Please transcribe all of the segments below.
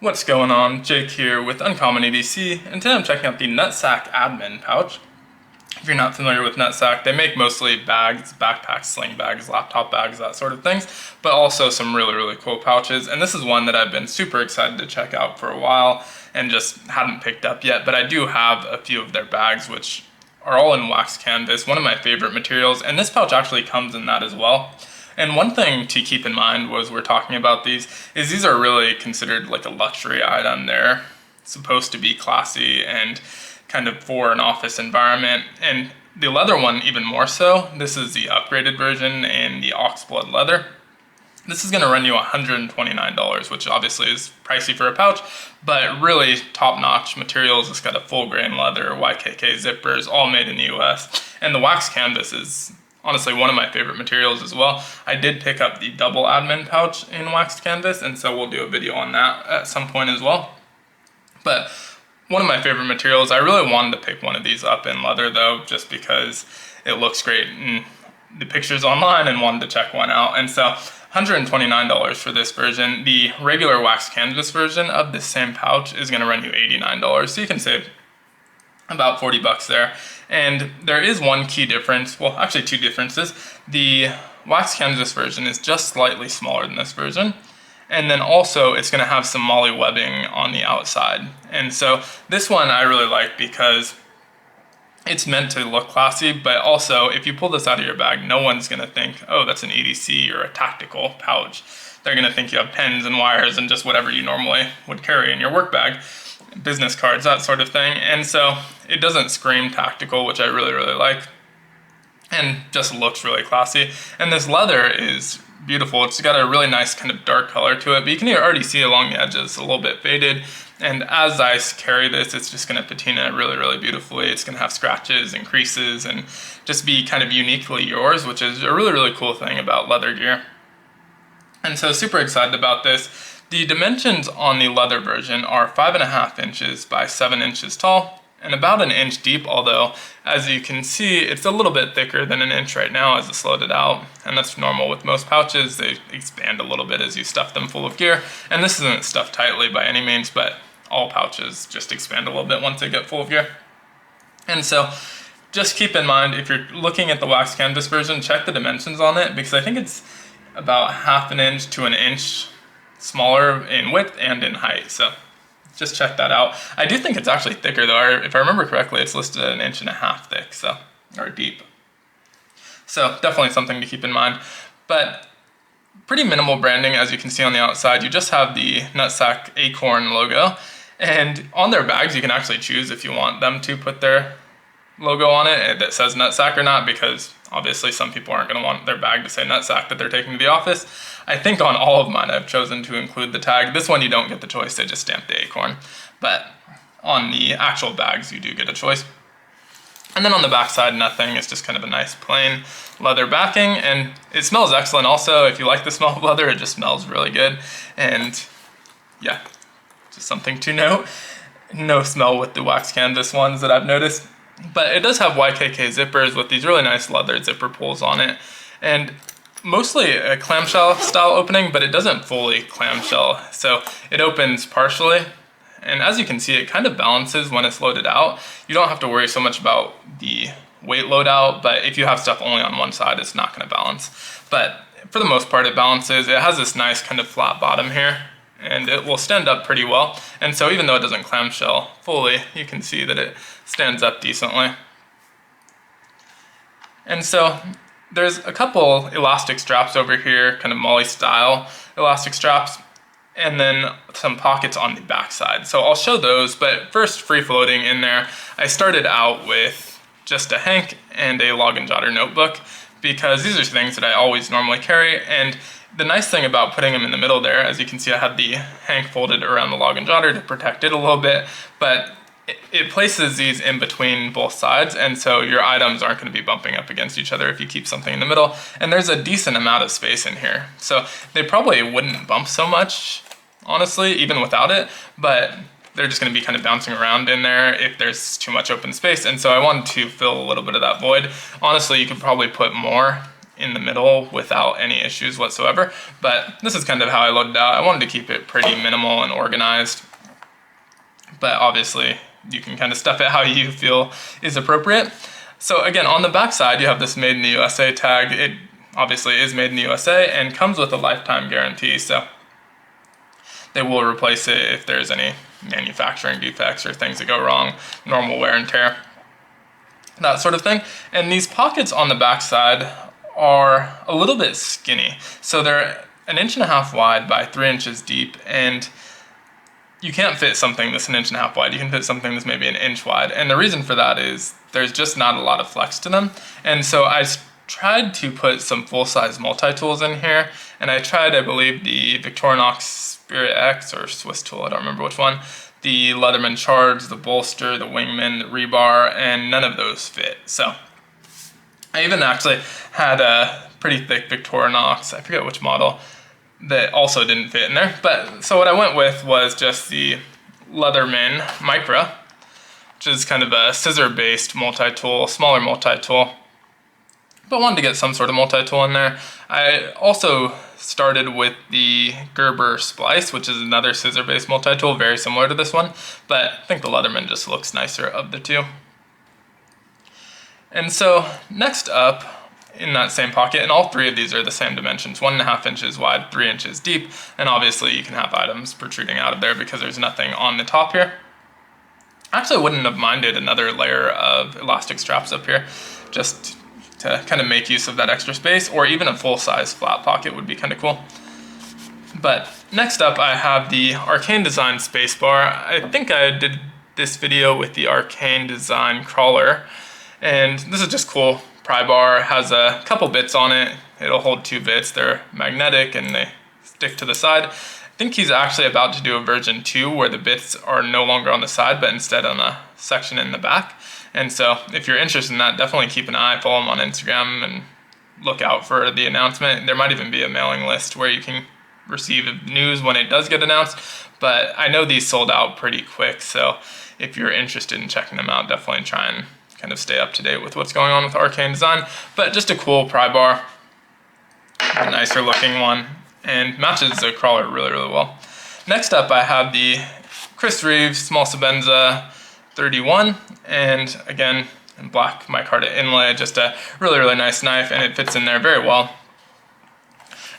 What's going on? Jake here with Uncommon EDC, and today I'm checking out the Nutsac Admin Pouch. If you're not familiar with Nutsac, they make mostly bags, backpacks, sling bags, laptop bags, that sort of things, but also some really cool pouches. And this is one that I've been super excited to check out for a while and just hadn't picked up yet, but I do have a few of their bags, which are all in wax canvas, one of my favorite materials, and this pouch actually comes in that as well. And one thing to keep in mind was we're talking about these are really considered like a luxury item. They're supposed to be classy and kind of for an office environment. And the leather one even more so. This is the upgraded version in the Oxblood Leather. This is going to run you $129, which obviously is pricey for a pouch, but really top-notch materials. It's got a full-grain leather, YKK zippers, all made in the US. And the wax canvas is honestly one of my favorite materials as well. I did pick up the double admin pouch in waxed canvas, and so we'll do a video on that at some point as well. But one of my favorite materials, I really wanted to pick one of these up in leather though, just because it looks great in the pictures online and wanted to check one out. And so $129 for this version. The regular wax canvas version of this same pouch is gonna run you $89. So you can save about 40 bucks there. And there is one key difference, well actually two differences. The wax canvas version is just slightly smaller than this version. And then also it's gonna have some moly webbing on the outside. And so this one I really like because it's meant to look classy, but also if you pull this out of your bag, no one's gonna think, oh, that's an EDC or a tactical pouch. They're gonna think you have pens and wires and just whatever you normally would carry in your work bag, business cards, that sort of thing. And so it doesn't scream tactical, which I really like, and just looks really classy. And this leather is beautiful. It's got a really nice kind of dark color to it, but you can already see along the edges a little bit faded. And as I carry this, it's just going to patina really beautifully. It's going to have scratches and creases and just be kind of uniquely yours, which is a really cool thing about leather gear. And so super excited about this. The dimensions on the leather version are 5.5 inches by 7 inches tall and about an inch deep, although as you can see, it's a little bit thicker than an inch right now as it's loaded out. And that's normal with most pouches. They expand a little bit as you stuff them full of gear. And this isn't stuffed tightly by any means, but all pouches just expand a little bit once they get full of gear. And so just keep in mind, if you're looking at the wax canvas version, check the dimensions on it, because I think it's about 1/2 inch to an inch smaller in width and in height. So just check that out. I do think it's actually thicker though. If I remember correctly, it's listed at 1.5 inches thick, so, or deep. So definitely something to keep in mind. But pretty minimal branding, as you can see on the outside. You just have the Nutsac acorn logo. And on their bags, you can actually choose if you want them to put their logo on it that says Nutsac or not, because obviously some people aren't going to want their bag to say Nutsac that they're taking to the office. I think on all of mine I've chosen to include the tag. This one you don't get the choice, they just stamp the acorn. But on the actual bags you do get a choice. And then on the back side, nothing. It's just kind of a nice plain leather backing, and it smells excellent also. If you like the smell of leather, it just smells really good. And yeah, just something to note. No smell with the wax canvas ones that I've noticed. But it does have YKK zippers with these really nice leather zipper pulls on it. And mostly a clamshell style opening, but it doesn't fully clamshell. So it opens partially. And as you can see, it kind of balances when it's loaded out. You don't have to worry so much about the weight load out, but if you have stuff only on one side, it's not gonna balance. But for the most part, it balances. It has this nice kind of flat bottom here, and it will stand up pretty well. And so even though it doesn't clamshell fully, you can see that it stands up decently. And so there's a couple elastic straps over here, kind of Molly style elastic straps, and then some pockets on the back side. So I'll show those, but first, free floating in there, I started out with just a hank and a log and jotter notebook, because these are things that I always normally carry. And the nice thing about putting them in the middle there, as you can see, I had the hank folded around the log and jotter to protect it a little bit, but it places these in between both sides, and so your items aren't going to be bumping up against each other if you keep something in the middle. And there's a decent amount of space in here, so they probably wouldn't bump so much, honestly, even without it, but they're just going to be kind of bouncing around in there if there's too much open space. And so I wanted to fill a little bit of that void. Honestly, you could probably put more in the middle without any issues whatsoever. But this is kind of how I loaded out. I wanted to keep it pretty minimal and organized, but obviously you can kind of stuff it how you feel is appropriate. So again, on the back side, you have this Made in the USA tag. It obviously is made in the USA and comes with a lifetime guarantee, so they will replace it if there's any manufacturing defects or things that go wrong, normal wear and tear, that sort of thing. And these pockets on the back side are a little bit skinny. So they're 1.5 inches wide by 3 inches deep, and you can't fit something that's 1.5 inches wide. You can fit something that's maybe 1 inch wide. And the reason for that is there's just not a lot of flex to them. And so I tried to put some full-size multi-tools in here, and I tried, I believe, the Victorinox Spirit X or Swiss tool, I don't remember which one, the Leatherman Charge, the bolster, the wingman, the rebar, and none of those fit. So I even actually had a pretty thick Victorinox, I forget which model, that also didn't fit in there. But so what I went with was just the Leatherman Micra, which is kind of a scissor-based multi-tool, smaller multi-tool, but wanted to get some sort of multi-tool in there. I also started with the Gerber Splice, which is another scissor-based multi-tool, very similar to this one, but I think the Leatherman just looks nicer of the two. And so next up, in that same pocket, and all three of these are the same dimensions, 1.5 inches wide, 3 inches deep, and obviously you can have items protruding out of there because there's nothing on the top here. Actually, I wouldn't have minded another layer of elastic straps up here, just to kind of make use of that extra space, or even a full-size flat pocket would be kind of cool. But next up, I have the Arcane Design spacebar. I think I did this video with the Arcane Design crawler, and this is just cool. Pry bar has a couple bits on it. It'll hold 2 bits. They're magnetic and they stick to the side. I think he's actually about to do a version 2 where the bits are no longer on the side, but instead on a section in the back. And so if you're interested in that, definitely keep an eye, follow him on Instagram, and look out for the announcement. There might even be a mailing list where you can receive news when it does get announced, but I know these sold out pretty quick, so if you're interested in checking them out, definitely try and kind of stay up to date with what's going on with Arcane Design. But just a cool pry bar, a nicer looking one, and matches the crawler really, really well. Next up, I have the Chris Reeves Small Sabenza 31, and again, in black micarta inlay, just a really, really nice knife, and it fits in there very well.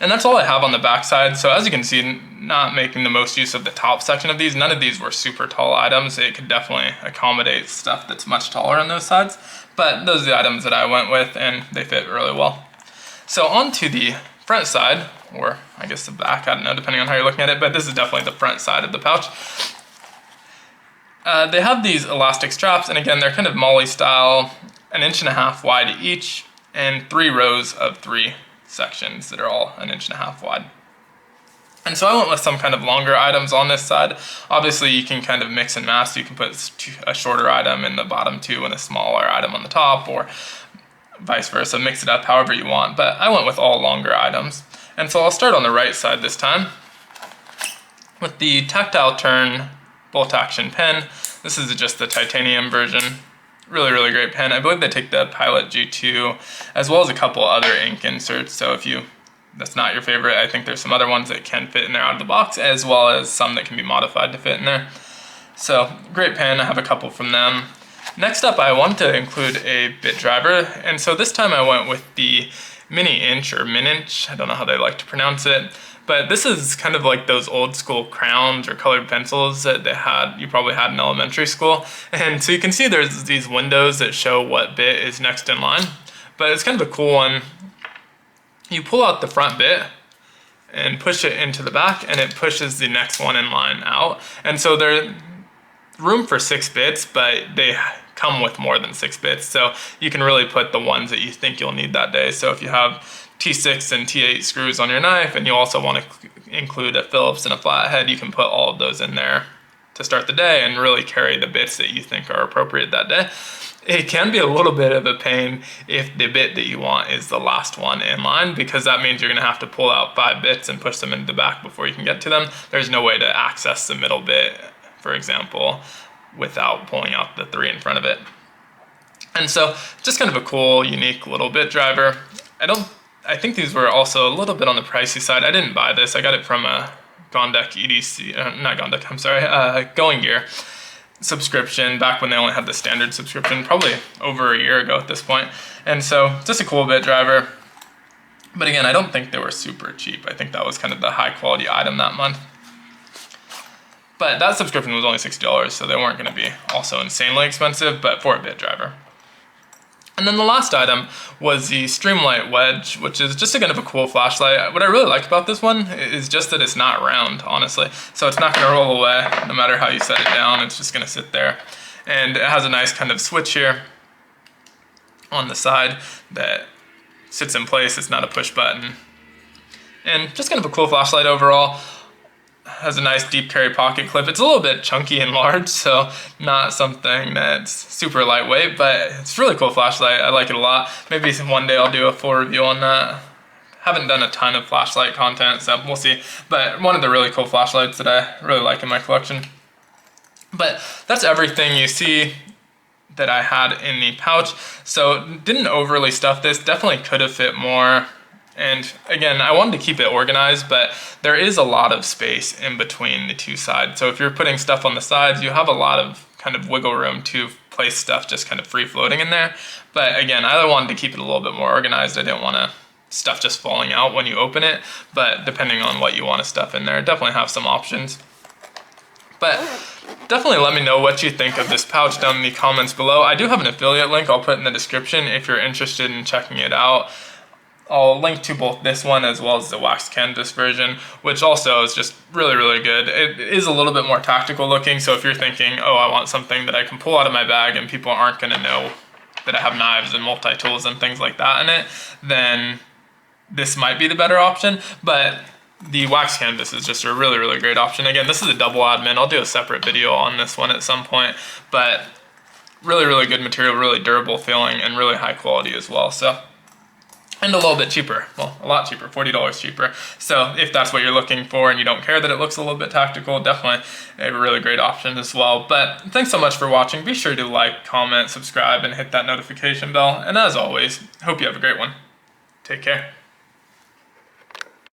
And that's all I have on the back side. So as you can see, not making the most use of the top section of these. None of these were super tall items. It could definitely accommodate stuff that's much taller on those sides, but those are the items that I went with, and they fit really well. So on to the front side, or I guess the back, I don't know, depending on how you're looking at it, but this is definitely the front side of the pouch. They have these elastic straps, and again, they're kind of Molly style, 1.5 inches wide each, and 3 rows of 3 sections that are all 1.5 inches wide. And so I went with some kind of longer items on this side. Obviously you can kind of mix and match. You can put a shorter item in the bottom 2 and a smaller item on the top, or vice versa, mix it up however you want, but I went with all longer items. And so I'll start on the right side this time with the tactile turn bolt action pen. This is just the titanium version. Really, really great pen. I believe they take the Pilot G2 as well as a couple other ink inserts. So if that's not your favorite, I think there's some other ones that can fit in there out of the box, as well as some that can be modified to fit in there. So great pen, I have a couple from them. Next up, I want to include a bit driver. And so this time I went with the Mini Inch or Min Inch. I don't know how they like to pronounce it. But this is kind of like those old school crowns or colored pencils that you probably had in elementary school. And so you can see there's these windows that show what bit is next in line. But it's kind of a cool one. You pull out the front bit and push it into the back, and it pushes the next one in line out. And so there's room for 6 bits, but they come with more than 6 bits. So you can really put the ones that you think you'll need that day. So if you have T6 and T8 screws on your knife, and you also want to include a Phillips and a flathead, you can put all of those in there to start the day and really carry the bits that you think are appropriate that day. It can be a little bit of a pain if the bit that you want is the last one in line, because that means you're going to have to pull out 5 bits and push them into the back before you can get to them. There's no way to access the middle bit, for example, without pulling out the 3 in front of it. And so just kind of a cool, unique little bit driver. I don't I think these were also a little bit on the pricey side. I didn't buy this. I got it from a Gondek EDC, not Gondek, I'm sorry, Going Gear subscription back when they only had the standard subscription, probably over a year ago at this point. And so just a cool bit driver. But again, I don't think they were super cheap. I think that was kind of the high quality item that month. But that subscription was only $60, so they weren't going to be also insanely expensive, but for a bit driver. And then the last item was the Streamlight Wedge, which is just a kind of a cool flashlight. What I really like about this one is just that it's not round, honestly. So it's not going to roll away no matter how you set it down. It's just going to sit there. And it has a nice kind of switch here on the side that sits in place. It's not a push button. And just kind of a cool flashlight overall. Has a nice deep carry pocket clip. It's a little bit chunky and large, so not something that's super lightweight, but it's a really cool flashlight. I like it a lot. Maybe one day I'll do a full review on that. Haven't done a ton of flashlight content, so we'll see. But one of the really cool flashlights that I really like in my collection. But that's everything you see that I had in the pouch. So didn't overly stuff this. Definitely could have fit more. And again, I wanted to keep it organized, but there is a lot of space in between the two sides. So if you're putting stuff on the sides, you have a lot of kind of wiggle room to place stuff just kind of free floating in there. But again, I wanted to keep it a little bit more organized. I didn't want stuff just falling out when you open it, but depending on what you want to stuff in there, definitely have some options. But definitely let me know what you think of this pouch down in the comments below. I do have an affiliate link I'll put in the description if you're interested in checking it out. I'll link to both this one as well as the wax canvas version, which also is just really, really good. It is a little bit more tactical looking, so if you're thinking, oh, I want something that I can pull out of my bag and people aren't going to know that I have knives and multi-tools and things like that in it, then this might be the better option. But the wax canvas is just a really, really great option. Again, this is a double admin. I'll do a separate video on this one at some point, but really, really good material, really durable feeling, and really high quality as well. So. And a little bit cheaper, well, a lot cheaper, $40 cheaper. So if that's what you're looking for and you don't care that it looks a little bit tactical, definitely a really great option as well. But thanks so much for watching. Be sure to like, comment, subscribe, and hit that notification bell. And as always, hope you have a great one. Take care.